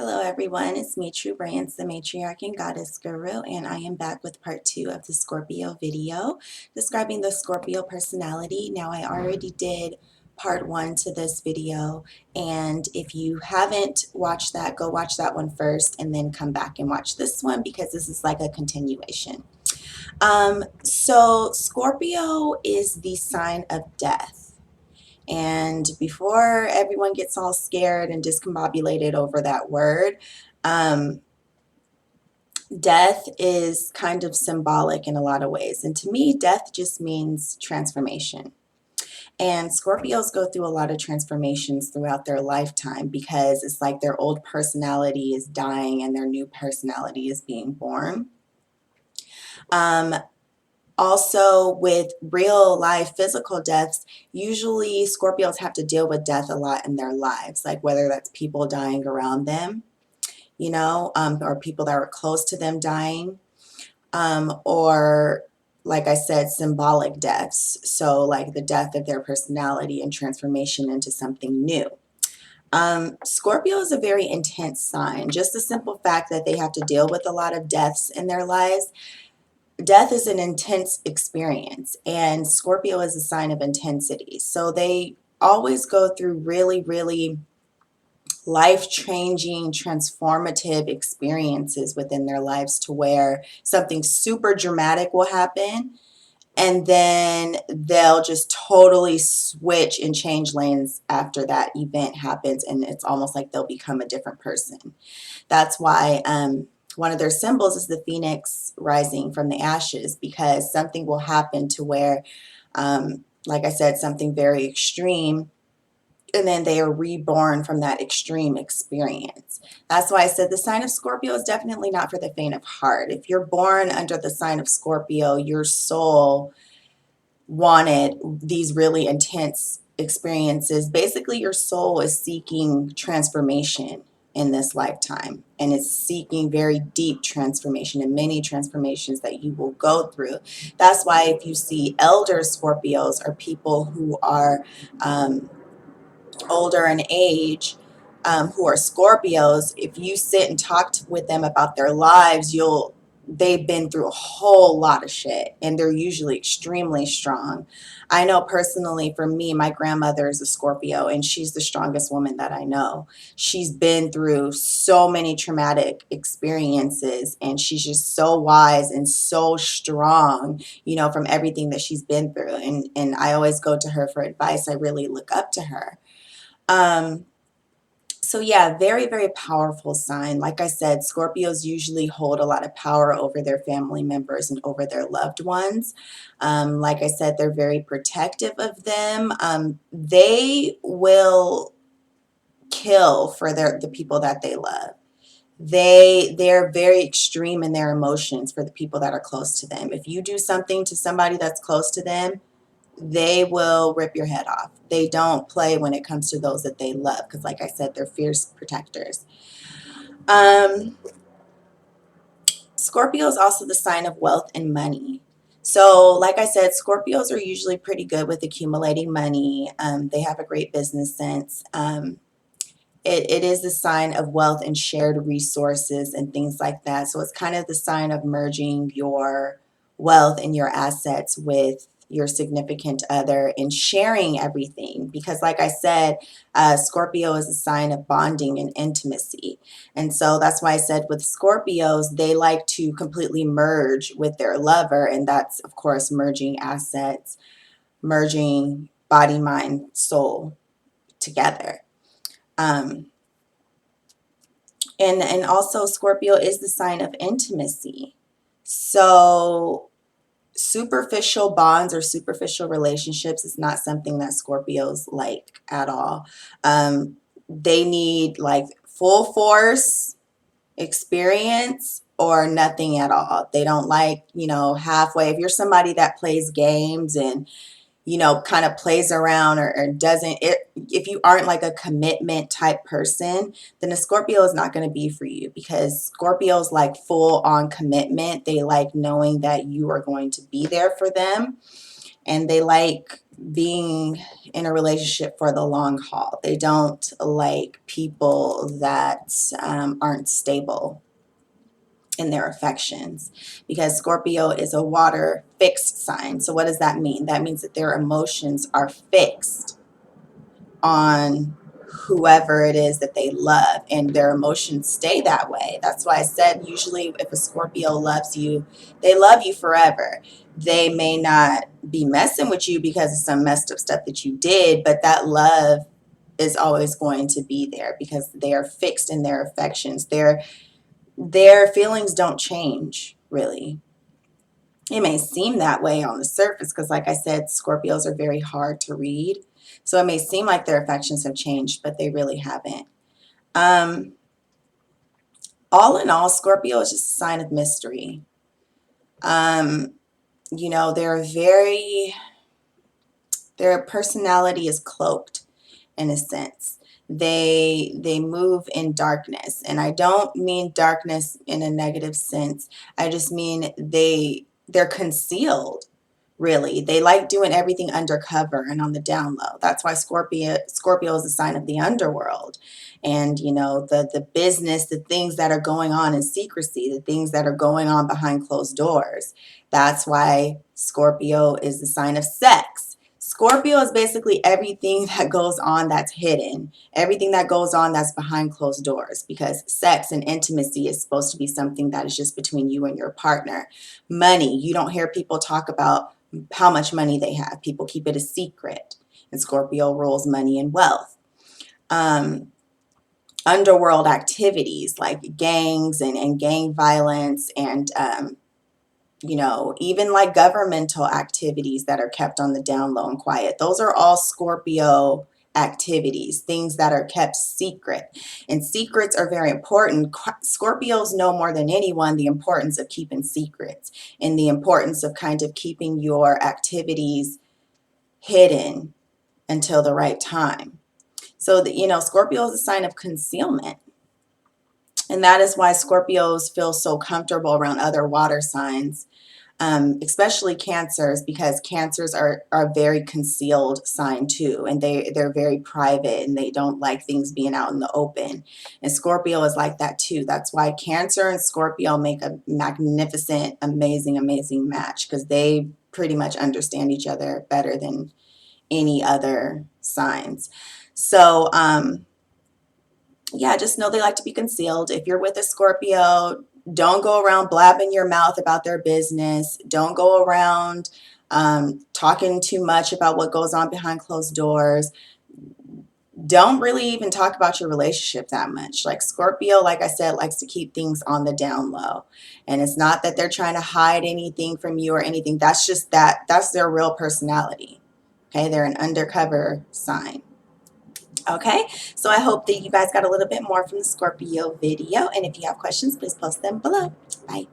Hello everyone, it's me, Truebrilliance, the Matriarch and Goddess Guru, and I am back with part 2 of the Scorpio video, describing the Scorpio personality. Now, I already did part 1 to this video, and if you haven't watched that, go watch that one first, and then come back and watch this one, because this is like a continuation. So Scorpio is the sign of death. And before everyone gets all scared and discombobulated over that word, death is kind of symbolic in a lot of ways. And to me, death just means transformation. And Scorpios go through a lot of transformations throughout their lifetime because it's like their old personality is dying and their new personality is being born. Also, with real life physical deaths, usually Scorpios have to deal with death a lot in their lives, like whether that's people dying around them, or people that were close to them dying, or, like I said, symbolic deaths. So like the death of their personality and transformation into something new. Scorpio is a very intense sign. Just the simple fact that they have to deal with a lot of deaths in their lives. Death is an intense experience, and Scorpio is a sign of intensity. So they always go through really, really life-changing, transformative experiences within their lives, to where something super dramatic will happen, and then they'll just totally switch and change lanes after that event happens, and it's almost like they'll become a different person. That's why one of their symbols is the phoenix rising from the ashes, because something will happen to where, like I said, something very extreme, and then they are reborn from that extreme experience. That's why I said the sign of Scorpio is definitely not for the faint of heart. If you're born under the sign of Scorpio, your soul wanted these really intense experiences. Basically, your soul is seeking transformation in this lifetime, and it's seeking very deep transformation and many transformations that you will go through. That's why if you see elder Scorpios, or people who are older in age, who are Scorpios, if you sit and talk with them about their lives, they've been through a whole lot of shit, and they're usually extremely strong. I know personally, for me, my grandmother is a Scorpio, and she's the strongest woman that I know. She's been through so many traumatic experiences, and she's just so wise and so strong, from everything that she's been through. And I always go to her for advice. I really look up to her. So yeah, very, very powerful sign. Like I said, Scorpios usually hold a lot of power over their family members and over their loved ones. Like I said, they're very protective of them. They will kill for the people that they love. They're very extreme in their emotions for the people that are close to them. If you do something to somebody that's close to them, they will rip your head off. They don't play when it comes to those that they love, because like I said, they're fierce protectors. Scorpio is also the sign of wealth and money. So like I said, Scorpios are usually pretty good with accumulating money. They have a great business sense. It is the sign of wealth and shared resources and things like that. So it's kind of the sign of merging your wealth and your assets with your significant other and sharing everything. Because like I said, Scorpio is a sign of bonding and intimacy. And so that's why I said with Scorpios, they like to completely merge with their lover. And that's, of course, merging assets, merging body, mind, soul together. And also Scorpio is the sign of intimacy. So superficial bonds or superficial relationships is not something that Scorpios like at all. They need like full force experience or nothing at all. They don't like, halfway. If you're somebody that plays games and kind of plays around or doesn't, if you aren't like a commitment type person, then a Scorpio is not going to be for you, because Scorpios like full on commitment. They like knowing that you are going to be there for them, and they like being in a relationship for the long haul. They don't like people that aren't stable in their affections, because Scorpio is a water fixed sign. So what does that mean? That means that their emotions are fixed on whoever it is that they love, and their emotions stay that way. That's why I said usually if a Scorpio loves you, they love you forever. They may not be messing with you because of some messed up stuff that you did, but that love is always going to be there because they are fixed in their affections. Their feelings don't change, really. It may seem that way on the surface because, like I said, Scorpios are very hard to read. So it may seem like their affections have changed, but they really haven't. All in all, Scorpio is just a sign of mystery. You know, their personality is cloaked in a sense. They move in darkness, and I don't mean darkness in a negative sense. I just mean they're concealed. Really, they like doing everything undercover and on the down low. That's why Scorpio is a sign of the underworld, and you know, the business, the things that are going on in secrecy, the things that are going on behind closed doors. That's why Scorpio is the sign of sex. Scorpio is basically everything that goes on that's hidden, everything that goes on that's behind closed doors, because sex and intimacy is supposed to be something that is just between you and your partner. Money, you don't hear people talk about how much money they have. People keep it a secret, and Scorpio rules money and wealth. Underworld activities like gangs and gang violence, and you know, even like governmental activities that are kept on the down low and quiet. Those are all Scorpio activities, things that are kept secret. And secrets are very important. Scorpios know more than anyone the importance of keeping secrets and the importance of kind of keeping your activities hidden until the right time. So that, you know, Scorpio is a sign of concealment. And that is why Scorpios feel so comfortable around other water signs, especially Cancers, because Cancers are a very concealed sign too, and they're very private and they don't like things being out in the open. And Scorpio is like that too. That's why Cancer and Scorpio make a magnificent, amazing match, because they pretty much understand each other better than any other signs. So yeah, just know they like to be concealed. If you're with a Scorpio, don't go around blabbing your mouth about their business. Don't go around talking too much about what goes on behind closed doors. Don't really even talk about your relationship that much. Like Scorpio, like I said, likes to keep things on the down low. And it's not that they're trying to hide anything from you or anything. That's just that's their real personality. Okay, they're an undercover sign. Okay, so I hope that you guys got a little bit more from the Scorpio video. And if you have questions, please post them below. Bye.